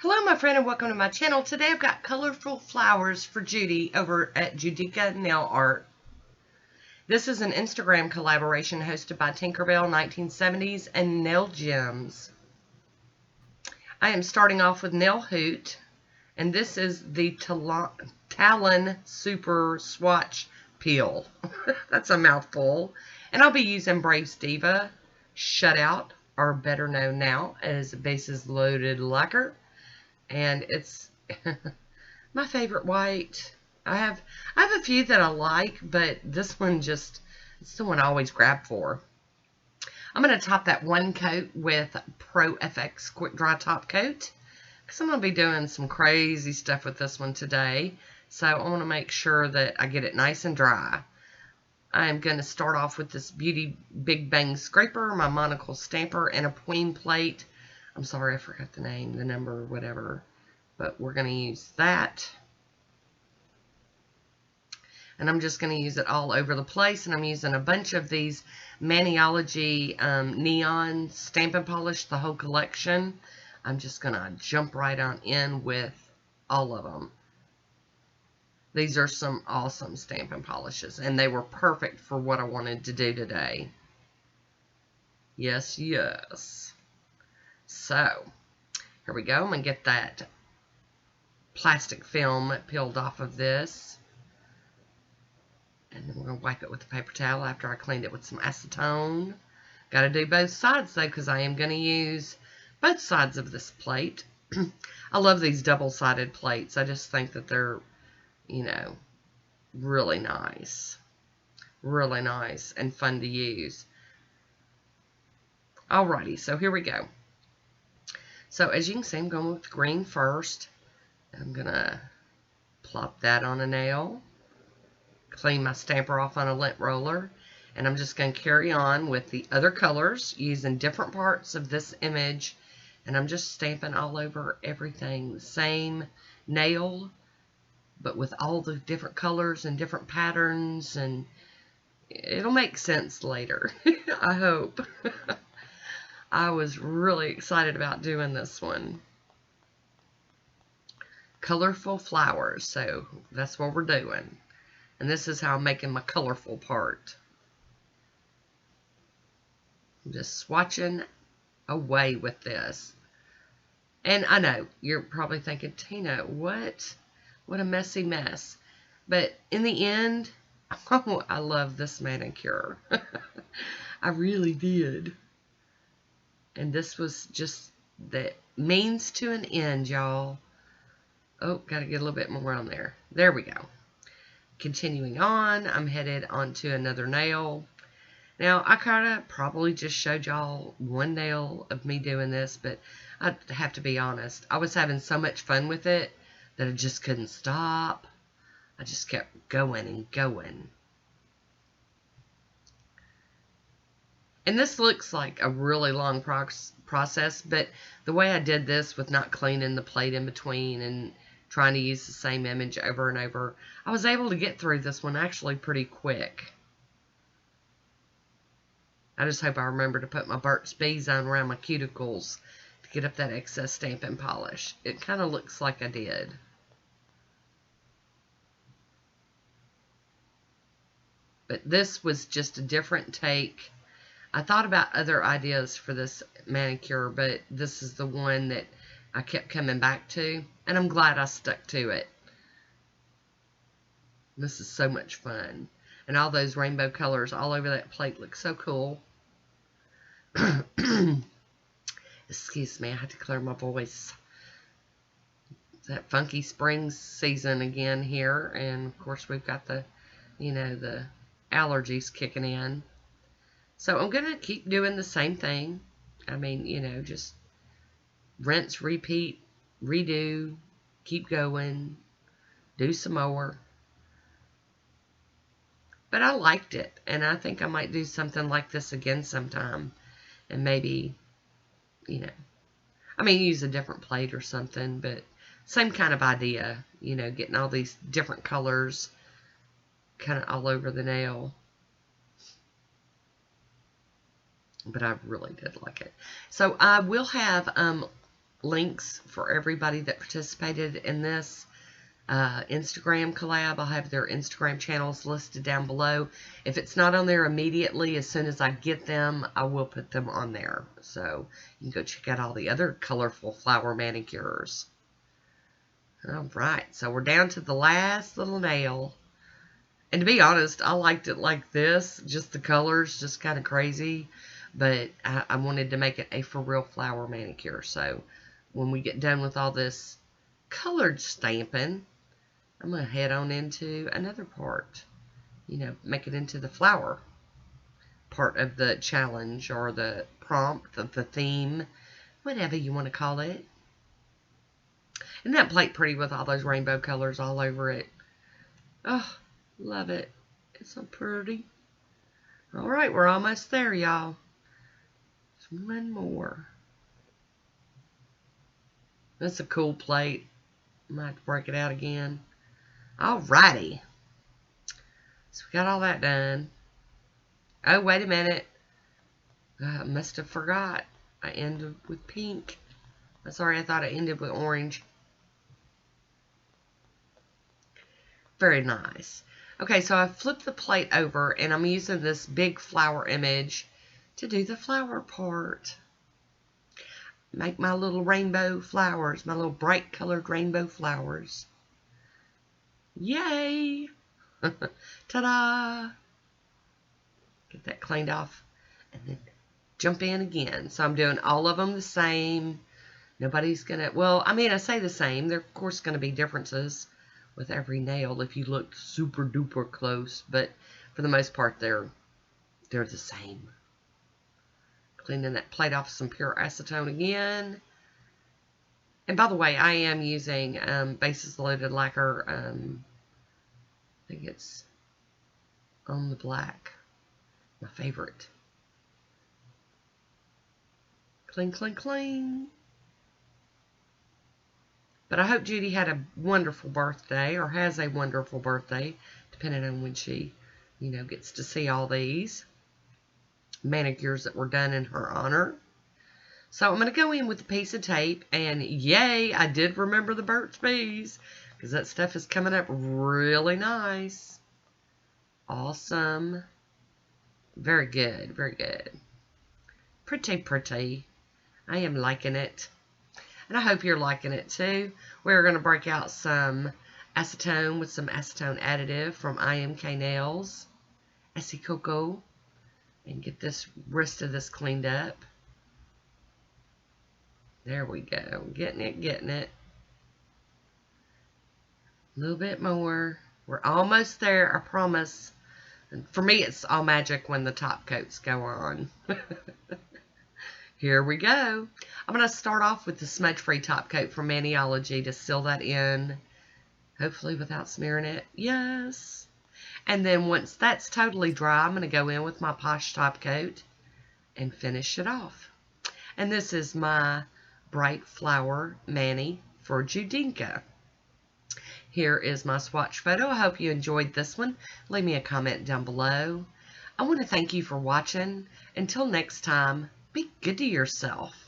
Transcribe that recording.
Hello, my friend, and welcome to my channel. Today I've got colorful flowers for Judy over at Judy Nail Art. This is an Instagram collaboration hosted by Tinkerbell 1970s and Nail Gems. I am starting off with Nail Hoot, and this is the Talon Super Swatch Peel. That's a mouthful. And I'll be using Braves Diva Shutout, or better known now as Bases Loaded Lacquer. And it's my favorite white. I have a few that I like, but this one it's the one I always grab for. I'm going to top that one coat with Pro FX Quick Dry Top Coat, because I'm going to be doing some crazy stuff with this one today. So I want to make sure that I get it nice and dry. I am going to start off with this Beauty Big Bang Scraper, my monocle stamper, and a Queen plate. I'm sorry, I forgot the name, the number, whatever. But we're going to use that. And I'm just going to use it all over the place. And I'm using a bunch of these Maniology neon stamping polish, the whole collection. I'm just going to jump right on in with all of them. These are some awesome stamping polishes. And they were perfect for what I wanted to do today. Yes, yes. So, here we go. I'm going to get that plastic film peeled off of this. And then we're going to wipe it with a paper towel after I cleaned it with some acetone. Got to do both sides, though, because I am going to use both sides of this plate. I love these double-sided plates. I just think that they're, you know, really nice. Really nice and fun to use. Alrighty, so here we go. So as you can see, I'm going with green first. I'm going to plop that on a nail. Clean my stamper off on a lint roller. And I'm just going to carry on with the other colors using different parts of this image. And I'm just stamping all over everything. The same nail, but with all the different colors and different patterns. And it'll make sense later, I hope. I was really excited about doing this one. Colorful flowers, so that's what we're doing. And this is how I'm making my colorful part. I'm just swatching away with this. And I know, you're probably thinking, Tina, what a messy mess. But in the end, oh, I love this manicure. I really did. And this was just the means to an end, y'all. Oh, got to get a little bit more on there. There we go. Continuing on, I'm headed onto another nail. Now, I kind of probably just showed y'all one nail of me doing this, but I have to be honest. I was having so much fun with it that I just couldn't stop. I just kept going and going. And this looks like a really long process, but the way I did this with not cleaning the plate in between and trying to use the same image over and over, I was able to get through this one actually pretty quick. I just hope I remember to put my Burt's Bees on around my cuticles to get up that excess stamping polish. It kind of looks like I did. But this was just a different take. I thought about other ideas for this manicure, but this is the one that I kept coming back to, and I'm glad I stuck to it. This is so much fun. And all those rainbow colors all over that plate look so cool. Excuse me, I had to clear my voice. It's that funky spring season again here, and of course we've got the, you know, the allergies kicking in. So I'm going to keep doing the same thing. I mean, you know, just rinse, repeat, redo, keep going, do some more. But I liked it, and I think I might do something like this again sometime. And maybe, you know, I mean, use a different plate or something, but same kind of idea, you know, getting all these different colors kind of all over the nail. But I really did like it. So I will have links for everybody that participated in this Instagram collab. I'll have their Instagram channels listed down below. If it's not on there immediately, as soon as I get them, I will put them on there. So you can go check out all the other colorful flower manicures. Alright, so we're down to the last little nail. And to be honest, I liked it like this. Just the colors, just kind of crazy. But I wanted to make it a for real flower manicure. So when we get done with all this colored stamping, I'm going to head on into another part. You know, make it into the flower part of the challenge or the prompt of the theme, whatever you want to call it. Isn't that plate pretty with all those rainbow colors all over it? Oh, love it. It's so pretty. Alright, we're almost there, y'all. Just one more. That's a cool plate. I might have to break it out again. Alrighty. So we got all that done. Oh, wait a minute. I must have forgot. I ended with pink. I'm sorry, I thought I ended with orange. Very nice. Okay, so I flipped the plate over and I'm using this big flower image to do the flower part. Make my little rainbow flowers, my little bright colored rainbow flowers. Yay! Ta-da! Get that cleaned off and then jump in again. So I'm doing all of them the same. Nobody's gonna, well, I mean, I say the same. There, of course, going to be differences with every nail if you look super duper close, but for the most part, they're the same. Cleaning that plate off with some pure acetone again. And by the way, I am using Basis Loaded Lacquer. I think it's on the black. My favorite. Cling, cling, cling. But I hope Judy had a wonderful birthday, or has a wonderful birthday, depending on when she, you know, gets to see all these manicures that were done in her honor. So I'm going to go in with a piece of tape, and yay, I did remember the Burt's Bees, because that stuff is coming up really nice. Awesome. Very good, very good. Pretty, pretty. I am liking it. And I hope you're liking it too. We're going to break out some acetone with some acetone additive from IMK Nails. Essie Coco. And get this rest of this cleaned up. There we go. Getting it, getting it. A little bit more. We're almost there, I promise. And for me, it's all magic when the top coats go on. Here we go. I'm going to start off with the smudge-free top coat from Maniology to seal that in. Hopefully without smearing it. Yes. And then once that's totally dry, I'm going to go in with my Posh top coat and finish it off. And this is my Bright Flower Mani for Judinka. Here is my swatch photo. I hope you enjoyed this one. Leave me a comment down below. I want to thank you for watching. Until next time, be good to yourself.